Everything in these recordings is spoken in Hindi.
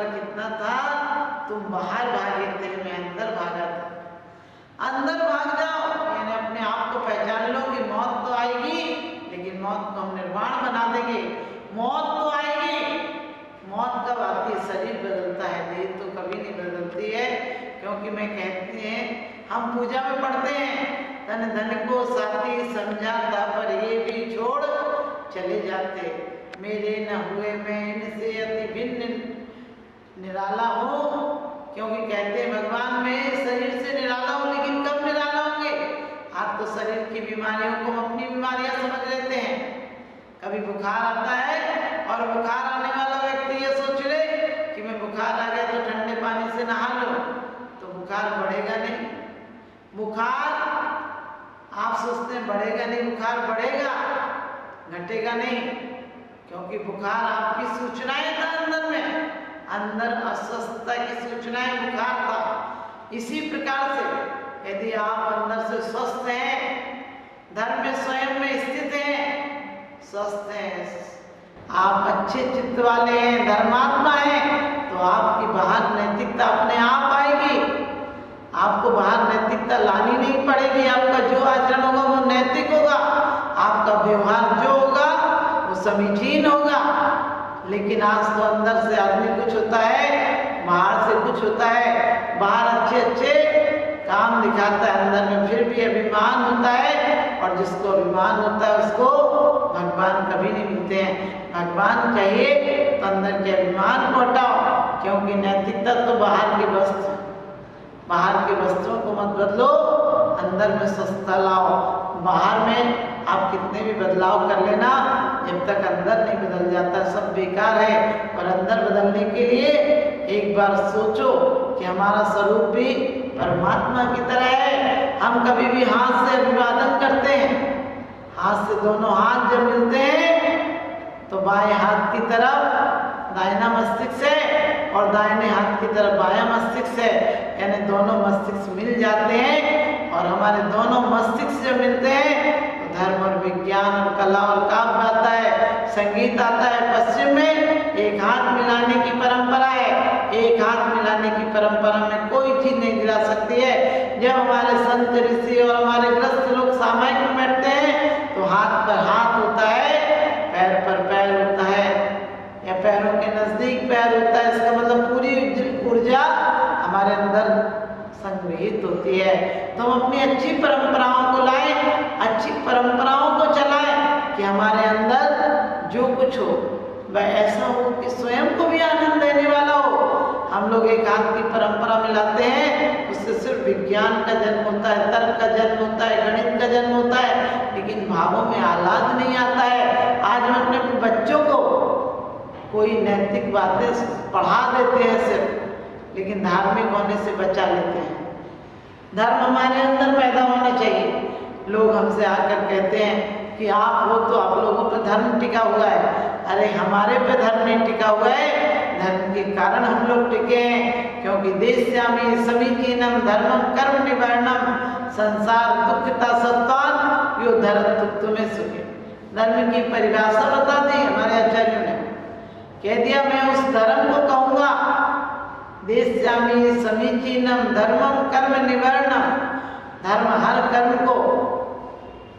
पर कितना था, तुम बाहर भागे थे, मैं अंदर भागा था। अंदर भाग जाओ, यानी अपने आप को पहचान लो कि मौत तो आएगी, लेकिन मौत को हम निर्वाण बना देंगे। मौत तो आएगी, मौत कब आती है? शरीर बदलता है, देह तो कभी नहीं बदलती है। क्योंकि मैं कहती हैं, हम पूजा में पढ़ते हैं, तन धन को साथी समझाता, पर ये भी छोड़ चले जाते, मेरे न हुए मैं इनसे अति भिन्न निराला हूँ। क्योंकि कहते हैं भगवान मैं शरीर से निराला हूँ, लेकिन कब निराला होंगे? आप तो शरीर की बीमारियों को अपनी बीमारियां समझ लेते हैं। कभी बुखार आता है और बुखार आने वाला व्यक्ति ये सोच ले कि मैं बुखार आ गया तो ठंडे पानी से नहा लूं, तो बुखार बढ़ेगा नहीं। बुखार आप सोचते हैं बढ़ेगा नहीं, बुखार बढ़ेगा, घटेगा नहीं। क्योंकि बुखार आपकी सूचनाएं था अंदर में, अंदर अस्वस्थता की सूचनाएं बुखार था। इसी प्रकार से यदि आप अंदर से स्वस्थ हैं, धर्म में स्वयं में स्थित हैं, स्वस्थ हैं, आप अच्छे चित्त वाले हैं, धर्मात्मा हैं, तो आपकी बाहर नैतिकता अपने आप आएगी। आपको बाहर नैतिकता लानी नहीं पड़ेगी। आपका जो आचरण होगा वो नैतिक होगा, आपका व्यवहार जो होगा वो समीचीन होगा। लेकिन आज तो अंदर से आदमी कुछ होता है, बाहर से कुछ होता है। बाहर अच्छे अच्छे काम दिखाता है, अंदर में फिर भी अभिमान होता है, और जिसको अभिमान होता है उसको भगवान कभी नहीं मिलते हैं। भगवान चाहिए तो अंदर के अभिमान को हटाओ, क्योंकि नैतिकता तो बाहर की वस्तु, बाहर के वस्त्रों को मत बदलो, अंदर में स्वस्थता लाओ। बाहर में आप कितने भी बदलाव कर लेना, जब तक अंदर नहीं बदल जाता सब बेकार है। और अंदर बदलने के लिए एक बार सोचो कि हमारा स्वरूप भी परमात्मा की तरह है। हम कभी भी हाथ से अभिवादन करते हैं, हाथ से दोनों हाथ जब मिलते हैं तो बाएं हाथ की तरफ दाहिना मस्तिष्क है और दाहिने हाथ की तरफ बायां मस्तिष्क है, यानी दोनों मस्तिष्क मिल जाते हैं। और हमारे दोनों मस्तिष्क जब मिलते हैं तो धर्म और विज्ञान और कला और काव्य आता है, संगीत आता है। पश्चिम में एक हाथ मिलाने की परंपरा है, एक हाथ मिलाने की परंपरा में कोई चीज नहीं गिरा सकती है। जब हमारे संत ऋषि और हमारे ग्रस्त लोग सामायिक में बैठते हैं तो हाथ पर हाथ होता है, पैर पर पैर होता है, या पैरों के नजदीक पैर होता है। इसका मतलब पूरी ऊर्जा हमारे अंदर संग्रहित होती है। तो हम अपनी अच्छी परंपराओं को लाएं, अच्छी परंपराओं को चलाएं कि हमारे अंदर जो कुछ हो वह ऐसा हो कि स्वयं को भी आनंद देने वाला हो। हम लोग एक हाथ की परंपरा में लाते हैं, उससे सिर्फ विज्ञान का जन्म होता है, तर्क का जन्म होता है, गणित का जन्म होता है, लेकिन भावों में आह्लाद नहीं आता है। आज हम अपने बच्चों को कोई नैतिक बातें पढ़ा देते हैं सिर्फ, लेकिन धार्मिक होने से बचा लेते हैं। धर्म हमारे अंदर पैदा होना चाहिए। लोग हमसे आकर कहते हैं कि आप हो तो आप लोगों पर धर्म टिका हुआ है। अरे हमारे पे धर्म नहीं टिका हुआ है, धर्म के कारण हम लोग टिके हैं। क्योंकि देश्यामि समीचीनम धर्मम कर्म निवारणम संसार दुखता सत्वान यो धर्म तुम्हें सुखे। धर्म की परिभाषा बता दी हमारे आचार्यों ने, कह दिया मैं उस धर्म को कहूँगा देश्यामि समीचीनम धर्मम कर्म निवारणम। धर्म हर कर्म को,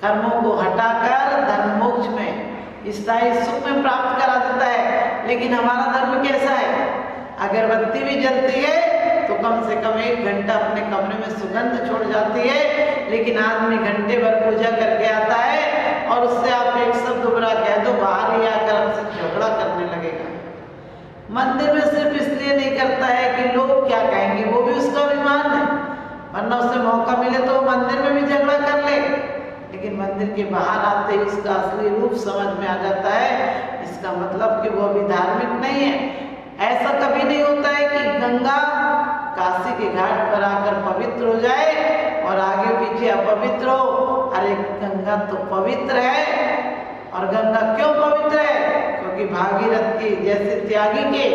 कर्मों को हटाकर धर्म मोक्ष में स्थायी सुख में प्राप्त करा देता है। लेकिन हमारा धर्म कैसा है? अगरबत्ती भी जलती है तो कम से कम 1 घंटा अपने कमरे में सुगंध छोड़ जाती है, लेकिन आदमी घंटे भर पूजा करके आता है और उससे आप एक शब्द बुरा कह दो, बाहर ही आकर हमसे झगड़ा करने लगेगा। मंदिर में सिर्फ इसलिए नहीं करता है कि लोग क्या कहेंगे, वो भी उसका अभिमान है, वरना उसे मौका मिले तो मंदिर में भी झगड़ा कर ले। लेकिन मंदिर के बाहर आते ही उसका असली रूप समझ में आ जाता है, इसका मतलब कि वो अभी धार्मिक नहीं है। ऐसा कभी नहीं होता है कि गंगा काशी के घाट पर आकर पवित्र हो जाए और आगे पीछे अपवित्र हो। अरे गंगा तो पवित्र है। और गंगा क्यों पवित्र है? क्योंकि भागीरथ के जैसे त्यागी के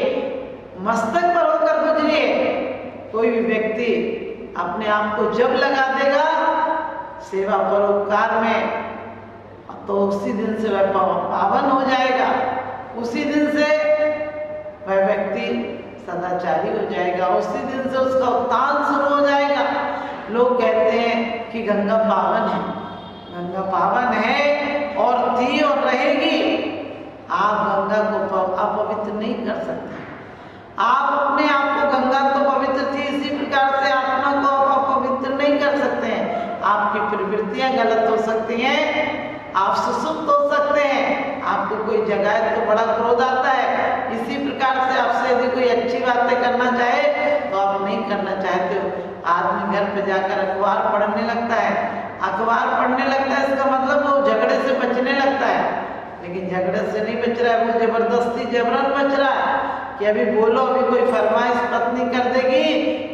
मस्तक पर होकर गुजरी है। कोई भी व्यक्ति अपने आप को जब लगा देगा सेवा परोपकार में, तो उसी दिन से वह पावन हो जाएगा। उसी दिन से वह व्यक्ति सदाचारी हो जाएगा। उसी दिन से उसका उत्थान शुरू हो जाएगा। लोग कहते हैं कि गंगा पावन है, गंगा पावन है और थी और रहेगी। आप गंगा को अपवित्र नहीं कर सकते। आप अपने आप को, गंगा तो पवित्र थी, इसी प्रकार से आत्मा को आप अपवित्र नहीं कर सकते हैं। आपकी प्रवृत्तियां गलत हो सकती हैं, आप सुसुप्त हो सकते हैं, आपको कोई जगाए तो बड़ा क्रोध आता है। इसी प्रकार से आपसे यदि कोई अच्छी बातें करना चाहे तो आप नहीं करना चाहते हो। आदमी घर पे जाकर अखबार पढ़ने लगता है, अखबार पढ़ने लगता है, इसका मतलब वो झगड़े से बचने लगता है, लेकिन झगड़े से नहीं बच रहा है, वो जबरदस्ती जबरन बच रहा है कि अभी बोलो, अभी कोई फरमाइश पत्नी कर देगी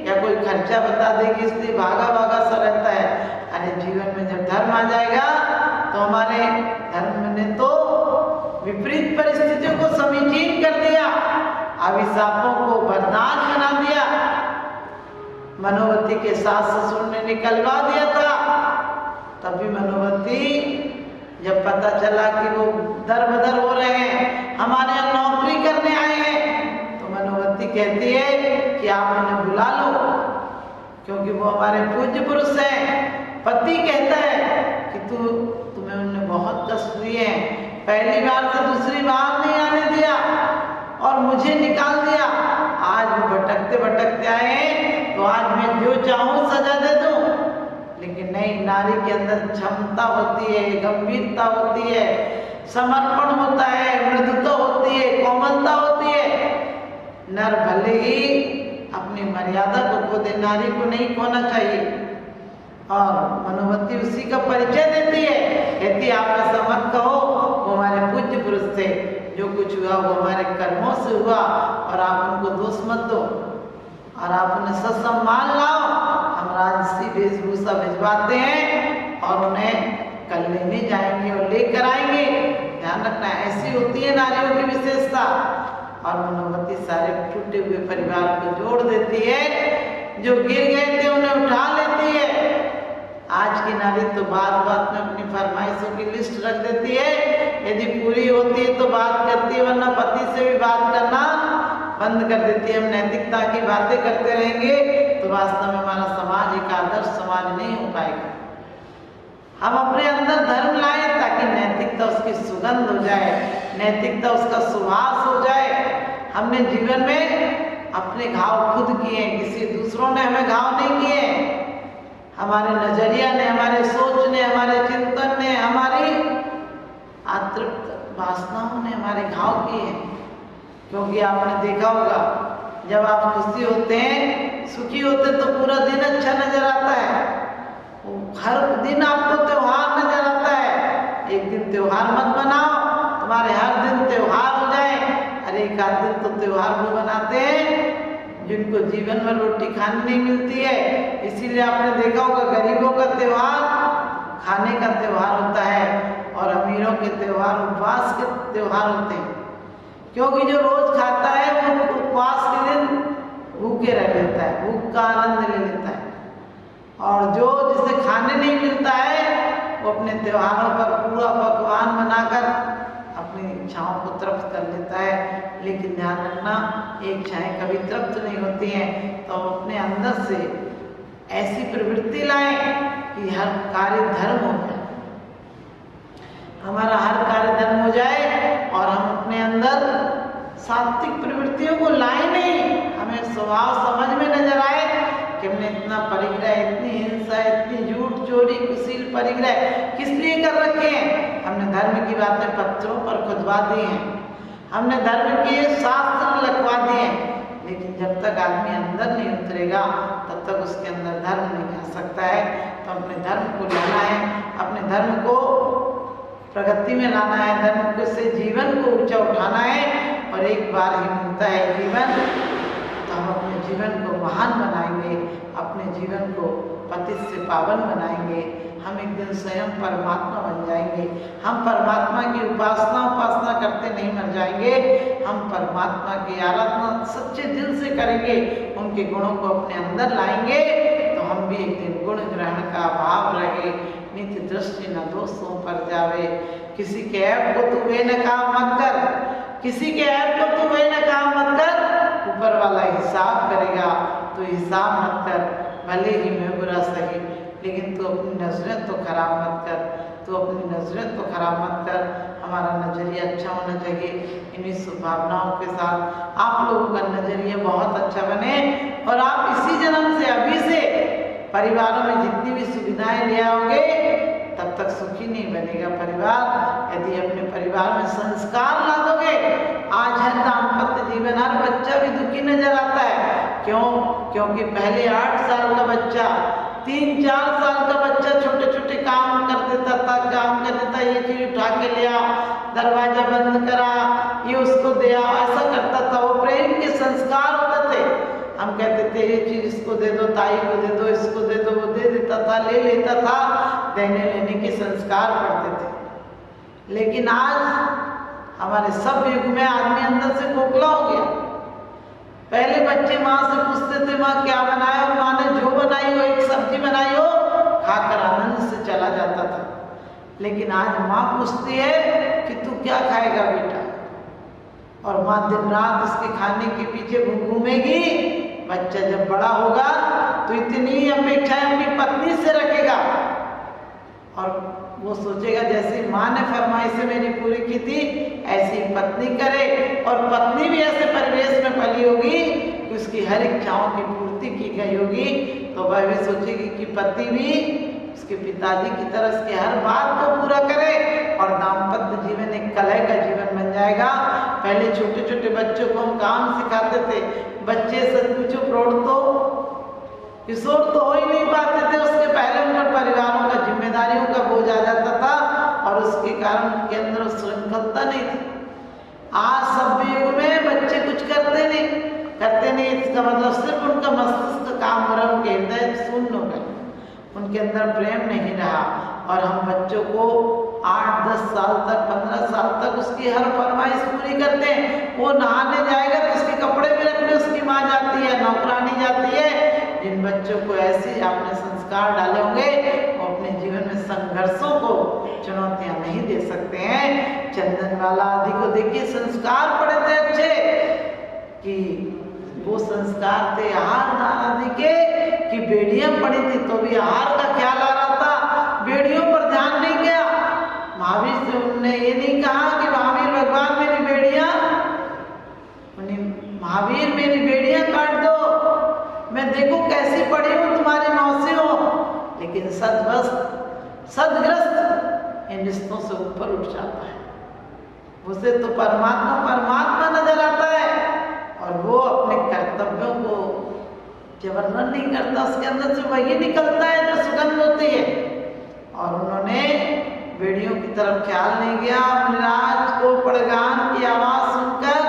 या कोई खर्चा बता देगी, इसलिए भागा भागा सा रहता है। अरे जीवन में जब धर्म आ जाएगा तो हमारे धर्म ने तो विपरीत परिस्थितियों को समीचीन कर दिया, अभिशापों को वरदान बना दिया। मनोवती के सास ससुर ने निकलवा दिया था, तब भी मनोवती जब पता चला कि वो दर बदर हो रहे हैं, हमारे यहाँ नौकरी करने आए हैं, तो मनोवती कहती है कि आप उन्हें बुला लो, क्योंकि वो हमारे पूज्य पुरुष हैं। पति कहता है कि तुम्हें उन्हें बहुत कष्ट दिए हैं, पहली बार से दूसरी बार नहीं आने दिया और मुझे निकाल दिया। आज वो भटकते भटकते आए हैं तो आज मैं जो चाहूँ सजा दे दूँ, लेकिन नहीं, नारी के अंदर क्षमता होती है, गंभीरता होती है, समर्पण होता है, मृदुता होती है, कोमलता होती है। नर भले ही अपनी मर्यादा को खो दे, नारी को नहीं खोना चाहिए। और मनोवती उसी का परिचय देती है, कहती है आप ऐसा मत कहो, वो हमारे पूज्य पुरुष थे, जो कुछ हुआ वो हमारे कर्मों से हुआ और आप उनको दोष मत दो और आप उन्हें ससम्मान लाओ। हम राजसी वेशभूषा भिजवाते हैं और उन्हें कल लेने जाएंगे और लेकर आएंगे। ध्यान रखना, ऐसी होती है नारियों की विशेषता। और मनोवती सारे टूटे हुए परिवार को जोड़ देती है, जो गिर गए थे उन्हें उठा लेती है। आज की नारी तो बात बात में अपनी फरमाइशों की लिस्ट रख देती है, यदि पूरी होती है तो बात करती है, वरना पति से भी बात करना बंद कर देती है। हम नैतिकता की बातें करते रहेंगे तो वास्तव में हमारा समाज एक आदर्श समाज नहीं हो पाएगा। हम अपने अंदर धर्म लाएं ताकि नैतिकता उसकी सुगंध हो जाए, नैतिकता उसका सुवास हो जाए। हमने जीवन में अपने घाव खुद किए, किसी दूसरों ने हमें घाव नहीं किए। हमारे नजरिया ने, हमारे सोच ने, हमारे चिंतन ने, हमारी अतृप्त वासनाओं ने हमारे घाव किए हैं। क्योंकि आपने देखा होगा, जब आप खुशी होते हैं, सुखी होते तो पूरा दिन अच्छा नजर आता है, हर दिन आपको त्योहार नजर आता है। एक दिन त्योहार मत बनाओ, तुम्हारे हर दिन त्योहार हो जाए। अरे एक आध दिन तो त्योहार वो बनाते हैं जिनको जीवन में रोटी खाने नहीं मिलती है। इसीलिए आपने देखा होगा, गरीबों का त्योहार खाने का त्योहार होता है और अमीरों के त्योहार उपवास के त्योहार होते हैं। क्योंकि जो रोज खाता है वो उपवास के दिन भूखे रह लेता है, भूख का आनंद ले लेता है, और जो जिसे खाने नहीं मिलता है वो अपने त्योहारों पर पूरा पकवान बनाकर अपनी इच्छाओं को तृप्त कर लेता है। लेकिन ध्यान रखना, एक इच्छाएं कभी तृप्त नहीं होती हैं। तो हम अपने अंदर से ऐसी प्रवृत्ति लाएं कि हर कार्य धर्म हो जाए, हमारा हर कार्य धर्म हो जाए और हम अपने अंदर सात्विक प्रवृत्तियों को लाए नहीं। हमें स्वभाव समझ में नजर आए कि हमने इतना परिग्रह, इतनी हिंसा, इतनी झूठ, चोरी, कुशील परिग्रह किस लिए कर रखे हैं। हमने धर्म की बातें पत्थरों पर खुदवा दी हैं, हमने धर्म के शास्त्र लिखवा दिए हैं, लेकिन जब तक आदमी अंदर नहीं उतरेगा तब तक उसके अंदर धर्म नहीं आ सकता है। तो अपने धर्म को लाना है, अपने धर्म को प्रगति में लाना है, धर्म को से जीवन को ऊंचा उठाना है। और एक बार ही मिलता है जीवन, तो हम अपने जीवन को महान बनाएंगे, अपने जीवन को पतित से पावन बनाएंगे। हम एक दिन स्वयं परमात्मा बन जाएंगे। हम परमात्मा की उपासना करते नहीं मर जाएंगे, हम परमात्मा की आराधना सच्चे दिल से करेंगे, उनके गुणों को अपने अंदर लाएंगे। तो हम भी एक दिन गुण ग्रहण का भाव रहे, नित्य दृष्टि न दोषों पर जावे। किसी के ऐप को तू वे न काम मत कर, किसी के ऐप को तू वे न काम मत कर, ऊपर वाला हिसाब करेगा तो हिसाब मत कर, भले ही मैं बुरा सही, लेकिन तू अपनी नजरें तो खराब मत कर, तू अपनी नजरें तो खराब मत कर। हमारा नजरिया अच्छा होना चाहिए। इन्हीं शुभभावनाओं के साथ आप लोगों का नजरिया बहुत अच्छा बने और आप इसी जन्म से, अभी से परिवारों में जितनी भी सुविधाएं ले आओगे तब तक सुखी नहीं बनेगा परिवार। यदि अपने परिवार में संस्कार ला दोगे, आज है दाम्पत्य जीवन, हर बच्चा भी दुखी नजर आता है। क्यों? क्योंकि पहले 8 साल का बच्चा, 3-4 साल का बच्चा छोटे छोटे काम कर देता था, ये चीज उठा के लिया, दरवाजा बंद करा, ये उसको दिया, ऐसा करता था। वो प्रेम के संस्कार होते थे। हम कहते थे ये चीज इसको दे दो, ताई को दे दो, इसको दे दो, वो दे देता था, ले लेता था, देने लेने के संस्कार पड़ते थे। लेकिन आज हमारे सब युग में आदमी अंदर से खोखला हो गया। पहले बच्चे माँ से पूछते थे माँ क्या बनाया, और माँ ने जो बनाई हो, एक सब्जी बनाई हो, खाकर आनंद से चला जाता था। लेकिन आज माँ पूछती है कि तू क्या खाएगा बेटा, और माँ दिन रात उसके खाने के पीछे घूमेगी। बच्चा जब बड़ा होगा तो इतनी अपेक्षाएं अपनी पत्नी से रखेगा और वो सोचेगा जैसे माँ ने फरमाइशें मेरी पूरी की थी ऐसी पत्नी करे, और पत्नी भी ऐसे परिवेश में पली होगी कि उसकी हर इच्छाओं की पूर्ति की गई होगी। तो वह भी सोचेगी कि पति भी उसके पिताजी की तरह उसकी हर बात को पूरा करे और दाम्पत्य जीवन एक कलह का जीवन बन जाएगा। पहले छोटे छोटे बच्चों को हम काम सिखाते थे, बच्चे सच पूछो प्रौढ़ तो किशोर तो हो ही नहीं पाते थे, उसके पहले उन पर परिवारों का जिम्मेदारियों का बोझ आ जाता था और उसके कारण उनके अंदर श्रृंखलता नहीं थी। आज सभ्य युग में बच्चे कुछ करते नहीं, इसका मतलब सिर्फ उनका मस्तिष्क काम हो रहा है, उनके हृदय शून्य हो गए, उनके अंदर प्रेम नहीं रहा। और हम बच्चों को 8-10 साल तक, 15 साल तक उसकी हर फरमाइश पूरी करते हैं। वो नहाने जाएगा तो उसके कपड़े भी रखने उसकी माँ जाती है, नौकरानी जाती है। जिन बच्चों को ऐसे आपने संस्कार डाले होंगे वो अपने जीवन में संघर्षों को चुनौतियां नहीं दे सकते हैं। चंदनवाला आदि को देखिए, संस्कार पड़े थे अच्छे, कि वो संस्कार थे आहार दान आदि के, कि बेड़ियां पड़ी थी तो भी आहार का ख्याल आ रहा था, बेड़ियों पर ध्यान नहीं गया। महावीर से उन्होंने ये नहीं कहा कि महावीर भगवान मेरी बेड़ियां, महावीर मेरी बेड़ियां काट दो, मैं देखो कैसी पड़ी हूँ, तुम्हारी मौसी हो। लेकिन सदग्रस्त इन रिश्तों से ऊपर उठ जाता है, उसे तो परमात्मा नजर आता है और वो अपने कर्तव्यों को जबरन नहीं करता, उसके अंदर से वही निकलता है जो सुगंध होती है। और उन्होंने बेड़ियों की तरफ ख्याल नहीं किया। मुनिराज को पड़गान की आवाज सुनकर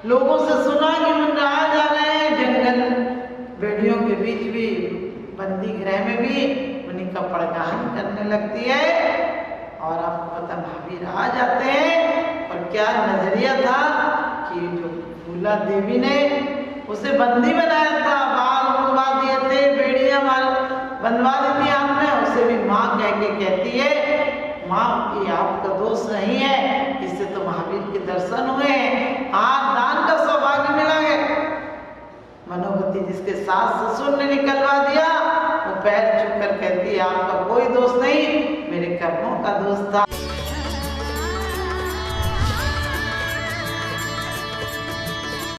लोगों से सुना कि मुनिराज आ रहे हैं। जंगल बेड़ियों के बीच भी, बंदी गृह में भी उन्हीं का पड़गान करने लगती है। और आपको पता महावीर आ जाते हैं और क्या नजरिया था कि जो फूला देवी ने उसे बंदी बनाया था, बाल बंधवा दिए थे, बेड़ियां बंधवा दी थी आपने, उसे भी माँ कह के कहती है माँ ये आपका दोष नहीं है, इससे तो महावीर के दर्शन हुए, आज दान का सौभाग्य मिला है। मनोवती जिसके सास ससुर ने निकलवा दिया वो पैर छूकर कहती है आपका कोई दोष नहीं, मेरे कर्मों का दोष था।